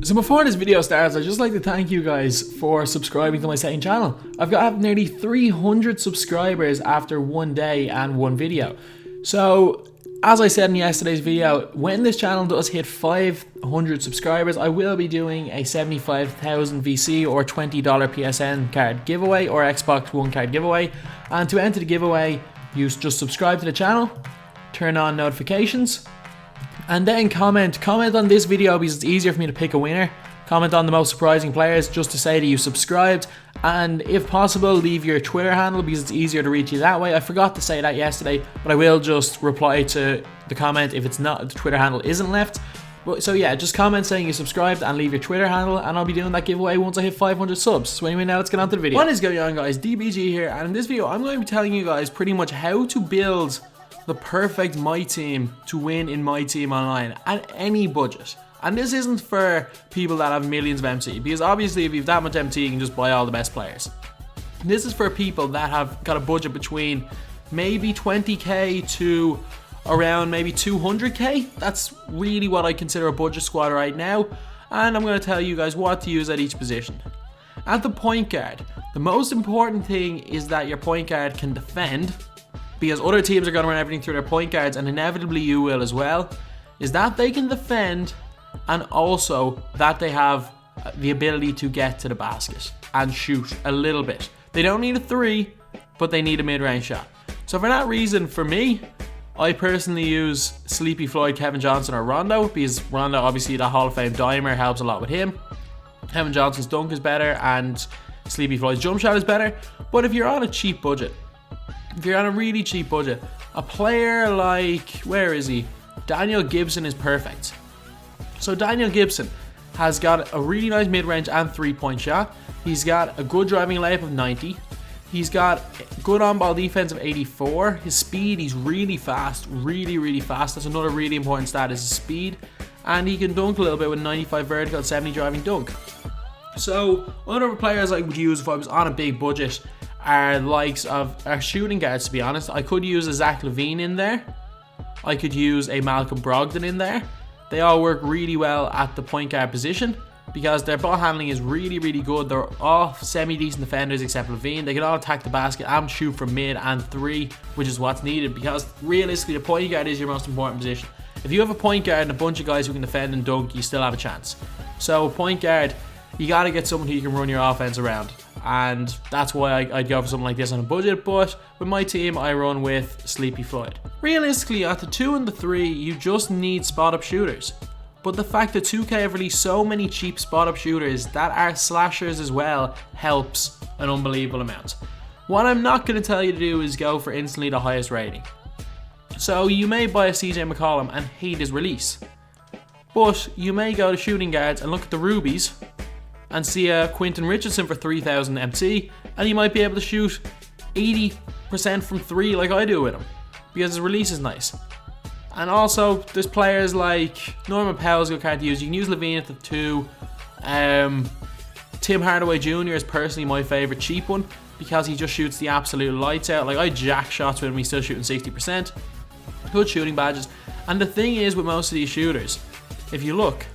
So before this video starts, I'd just like to thank you guys for subscribing to my second channel. I've got nearly 300 subscribers after one day and one video. So, as I said in yesterday's video, when this channel does hit 500 subscribers, I will be doing a 75,000 VC or $20 PSN card giveaway or Xbox One card giveaway. And to enter the giveaway, you just subscribe to the channel, turn on notifications, and then comment on this video because it's easier for me to pick a winner. Comment on the most surprising players just to say that you subscribed, and if possible leave your Twitter handle because it's easier to reach you that way. I forgot to say that yesterday, but I will just reply to the comment if it's not, the Twitter handle isn't left. But so yeah, just comment saying you subscribed and leave your Twitter handle, and I'll be doing that giveaway once I hit 500 subs. So anyway, now let's get on to the video. What is going on, guys? DBG here, and in this video I'm going to be telling you guys pretty much how to build the perfect MyTEAM to win in MyTEAM Online at any budget. And this isn't for people that have millions of MT, because obviously if you have that much MT you can just buy all the best players. This is for people that have got a budget between maybe 20k to around maybe 200k. That's really what I consider a budget squad right now, and I'm going to tell you guys what to use at each position. At the point guard, the most important thing is that your point guard can defend, because other teams are going to run everything through their point guards, and inevitably you will as well, is that they can defend and also that they have the ability to get to the basket and shoot a little bit. They don't need a three, but they need a mid-range shot. So for that reason, for me, I personally use Sleepy Floyd, Kevin Johnson or Rondo, because Rondo, obviously the Hall of Fame dimer, helps a lot with him. Kevin Johnson's dunk is better and Sleepy Floyd's jump shot is better. But if you're on a cheap budget, if you're on a really cheap budget, a player like, where is he? Daniel Gibson is perfect. So Daniel Gibson has got a really nice mid-range and three-point shot. He's got a good driving layup of 90. He's got good on-ball defense of 84. His speed, he's really fast, really fast. That's another really important stat, is his speed. And he can dunk a little bit with 95 vertical and 70 driving dunk. So other players I would use if I was on a big budget are likes of our shooting guards, to be honest. I could use a Zach LaVine in there. I could use a Malcolm Brogdon in there. They all work really well at the point guard position because their ball handling is really good. They're all semi-decent defenders except LaVine. They can all attack the basket and shoot from mid and three, which is what's needed, because realistically the point guard is your most important position. If you have a point guard and a bunch of guys who can defend and dunk, you still have a chance. So point guard, you got to get someone who you can run your offense around, and that's why I'd go for something like this on a budget. But with my team, I run with Sleepy Floyd. Realistically, at the 2 and the 3, you just need spot-up shooters. But the fact that 2K have released so many cheap spot-up shooters that are slashers as well helps an unbelievable amount. What I'm not going to tell you to do is go for instantly the highest rating. So you may buy a CJ McCollum and hate his release, but you may go to shooting guards and look at the rubies and see a Quentin Richardson for 3,000 MT, and you might be able to shoot 80% from 3 like I do with him, because his release is nice. And also, there's players like Norman Powell's a good card to use. You can use LaVine at the 2. Tim Hardaway Jr. is personally my favourite cheap one, because he just shoots the absolute lights out. Like, I jack shots with him, he's still shooting 60%. Good shooting badges. And the thing is with most of these shooters, if you look,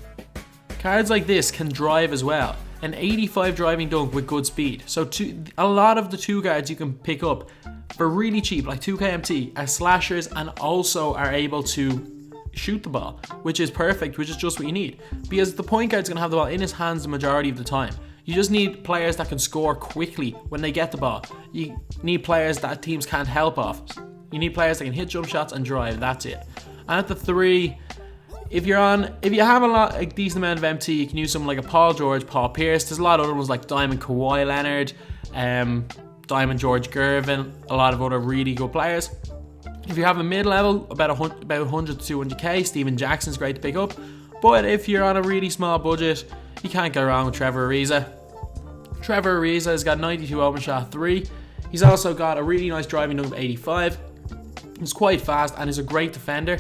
cards like this can drive as well. An 85 driving dunk with good speed. So a lot of the 2 guards you can pick up for really cheap, like 2KMT, are slashers and also are able to shoot the ball, which is perfect, which is just what you need. Because the point guard's going to have the ball in his hands the majority of the time. You just need players that can score quickly when they get the ball. You need players that teams can't help off. You need players that can hit jump shots and drive, that's it. And at the 3, if you have a decent amount of MT, you can use someone like a Paul George, Paul Pierce. There's a lot of other ones like Diamond Kawhi Leonard, Diamond George Gervin, a lot of other really good players. If you have a mid-level, about 100 to 200k, Steven Jackson's great to pick up. But if you're on a really small budget, you can't go wrong with Trevor Ariza. Trevor Ariza has got 92 open shot 3. He's also got a really nice driving dunk of 85. He's quite fast and is a great defender,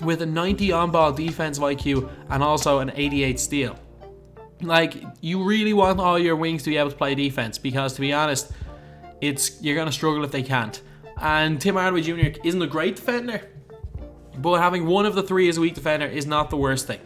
with a 90 on-ball defensive IQ and also an 88 steal. Like, you really want all your wings to be able to play defense, because to be honest, you're going to struggle if they can't. And Tim Hardaway Jr. isn't a great defender, but having one of the 3 as a weak defender is not the worst thing.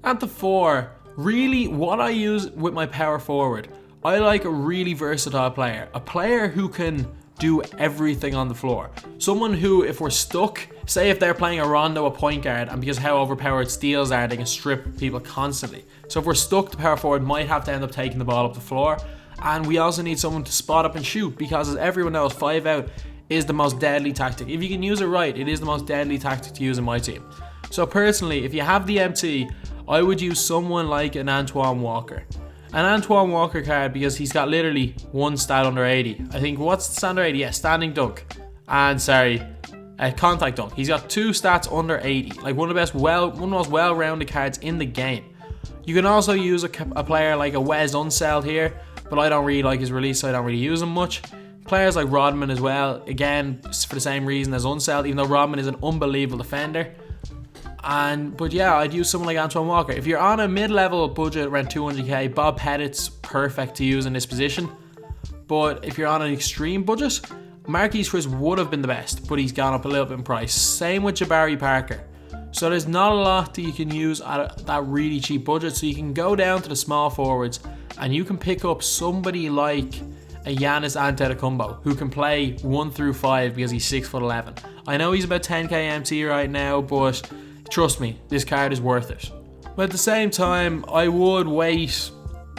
At the 4, Really, what I use with my power forward, I like a really versatile player. A player who can do everything on the floor. Someone who, if we're stuck, say if they're playing a Rondo, a point guard, and because how overpowered steals are, they can strip people constantly. So if we're stuck, the power forward might have to end up taking the ball up the floor. And we also need someone to spot up and shoot, because as everyone knows, 5 out is the most deadly tactic. If you can use it right, it is the most deadly tactic to use in my team. So personally, if you have the MT, I would use someone like an Antoine Walker. An Antoine Walker card, because he's got literally one stat under 80. I think, what's the stat under 80? Yeah, standing dunk. And contact dunk. He's got 2 stats under 80. Like one of the most well-rounded cards in the game. You can also use a player like a Wes Unseld here, but I don't really like his release, so I don't really use him much. Players like Rodman as well, again, for the same reason as Unseld, even though Rodman is an unbelievable defender. But yeah, I'd use someone like Antoine Walker. If you're on a mid-level budget around 200k, Bob Pettit's perfect to use in this position. But if you're on an extreme budget, Marquise Chris would have been the best, but he's gone up a little bit in price. Same with Jabari Parker. So there's not a lot that you can use at that really cheap budget. So you can go down to the small forwards and you can pick up somebody like a Giannis Antetokounmpo who can play 1 through 5 because he's 6'11". I know he's about 10k MT right now, but trust me, this card is worth it. But at the same time, I would wait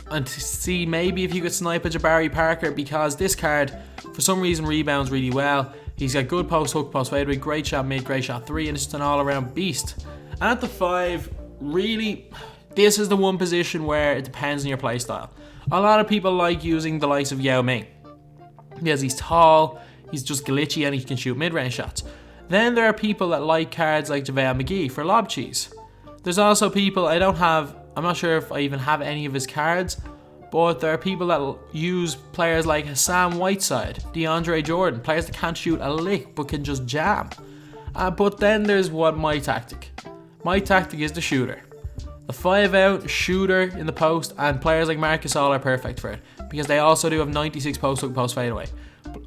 and see maybe if you could snipe a Jabari Parker, because this card, for some reason, rebounds really well. He's got good post hook, post fadeaway, great shot mid, great shot 3, and it's just an all-around beast. And at the 5, really, this is the one position where it depends on your playstyle. A lot of people like using the likes of Yao Ming because he's tall, he's just glitchy, and he can shoot mid-range shots. Then there are people that like cards like JaVale McGee for lob cheese. There's also people, I'm not sure if I even have any of his cards, but there are people that use players like Hassan Whiteside, DeAndre Jordan, players that can't shoot a lick but can just jam. But then there's my tactic. My tactic is the shooter. The 5 out shooter in the post, and players like Marcus All are perfect for it because they also do have 96 post hook, post fadeaway.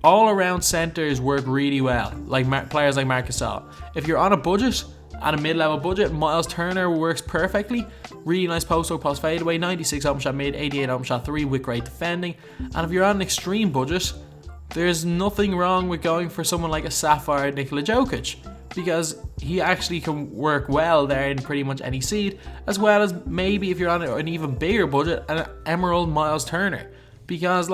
All around centers work really well, like players like Marcus All. If you're on a budget, at a mid-level budget, Miles Turner works perfectly. Really nice post hook, post fadeaway, 96 open shot mid, 88 open shot 3 with great defending. And if you're on an extreme budget, there's nothing wrong with going for someone like a Sapphire Nikola Jokic, because he actually can work well there in pretty much any seed, as well as maybe if you're on an even bigger budget, an Emerald Miles Turner, because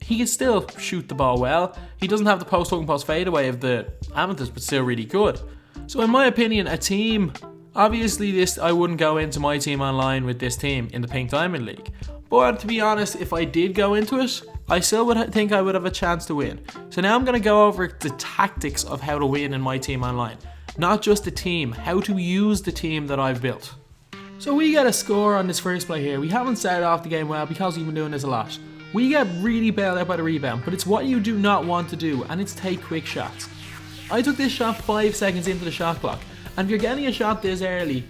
he can still shoot the ball well. He doesn't have the post hook and post fadeaway of the Amethyst, but still really good. So in my opinion, a team, obviously I wouldn't go into MyTEAM Online with this team in the Pink Diamond League. But to be honest, if I did go into it, I still would think I would have a chance to win. So now I'm going to go over the tactics of how to win in MyTEAM Online. Not just the team, how to use the team that I've built. So we get a score on this first play here. We haven't started off the game well because we've been doing this a lot. We get really bailed out by the rebound, but it's what you do not want to do, and it's take quick shots. I took this shot 5 seconds into the shot clock, and if you're getting a shot this early,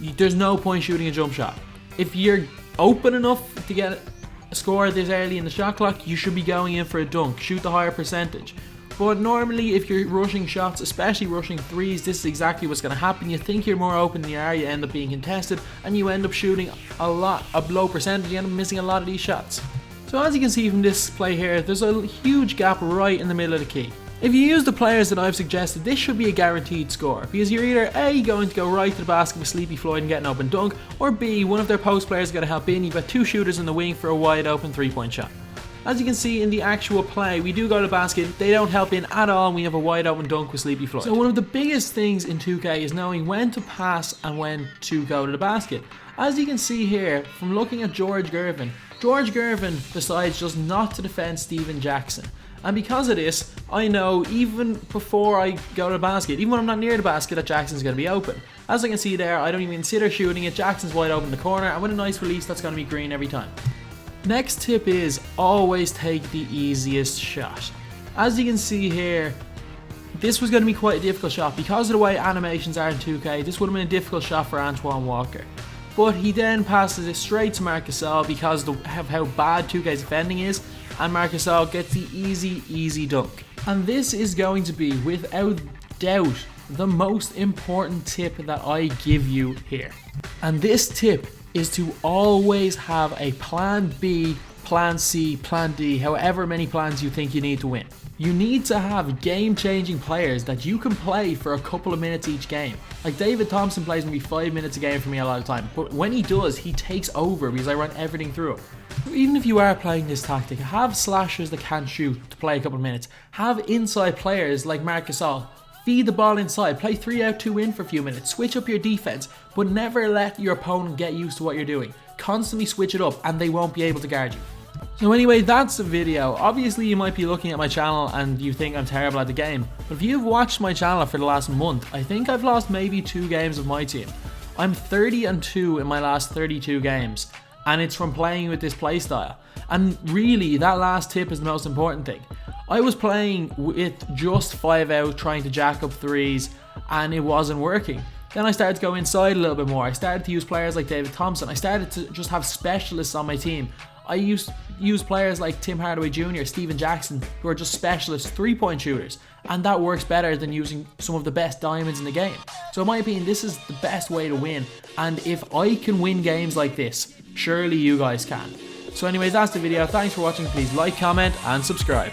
there's no point shooting a jump shot. If you're open enough to get a score this early in the shot clock, you should be going in for a dunk, shoot the higher percentage. But normally if you're rushing shots, especially rushing threes, this is exactly what's going to happen. You think you're more open than you are, you end up being contested, and you end up shooting a low percentage, you end up missing a lot of these shots. So as you can see from this play here, there's a huge gap right in the middle of the key. If you use the players that I've suggested, this should be a guaranteed score, because you're either A, going to go right to the basket with Sleepy Floyd and get an open dunk, or B, one of their post players is going to help in. You've got 2 shooters in the wing for a wide open 3-point shot. As you can see in the actual play, we do go to the basket, they don't help in at all, and we have a wide open dunk with Sleepy Floyd. So one of the biggest things in 2K is knowing when to pass and when to go to the basket. As you can see here, from looking at George Gervin decides just not to defend Steven Jackson. And because of this, I know even before I go to the basket, even when I'm not near the basket, that Jackson's going to be open. As I can see there, I don't even consider shooting it. Jackson's wide open in the corner, and with a nice release, that's going to be green every time. Next tip is always take the easiest shot. As you can see here, this was going to be quite a difficult shot. Because of the way animations are in 2K, this would have been a difficult shot for Antoine Walker. But he then passes it straight to Marcus All because of how bad 2K's defending is, and Marcus All gets the easy dunk. And this is going to be, without doubt, the most important tip that I give you here. And this tip is to always have a plan B, plan C, plan D, however many plans you think you need to win. You need to have game-changing players that you can play for a couple of minutes each game. Like David Thompson plays maybe 5 minutes a game for me a lot of the time, but when he does, he takes over because I run everything through him. Even if you are playing this tactic, have slashers that can't shoot to play a couple of minutes. Have inside players like Marc Gasol. Feed the ball inside, play 3 out 2 in for a few minutes, switch up your defense, but never let your opponent get used to what you're doing. Constantly switch it up and they won't be able to guard you. So anyway, that's the video. Obviously you might be looking at my channel and you think I'm terrible at the game, but if you've watched my channel for the last month, I think I've lost maybe 2 games of MyTEAM. I'm 30-2 in my last 32 games, and it's from playing with this playstyle. And really, that last tip is the most important thing. I was playing with just 5 out, trying to jack up threes, and it wasn't working. Then I started to go inside a little bit more. I started to use players like David Thompson. I started to just have specialists on my team. I use players like Tim Hardaway Jr., Steven Jackson, who are just specialist 3-point shooters, and that works better than using some of the best diamonds in the game. So in my opinion, this is the best way to win, and if I can win games like this, surely you guys can. So anyways, that's the video. Thanks for watching. Please like, comment, and subscribe.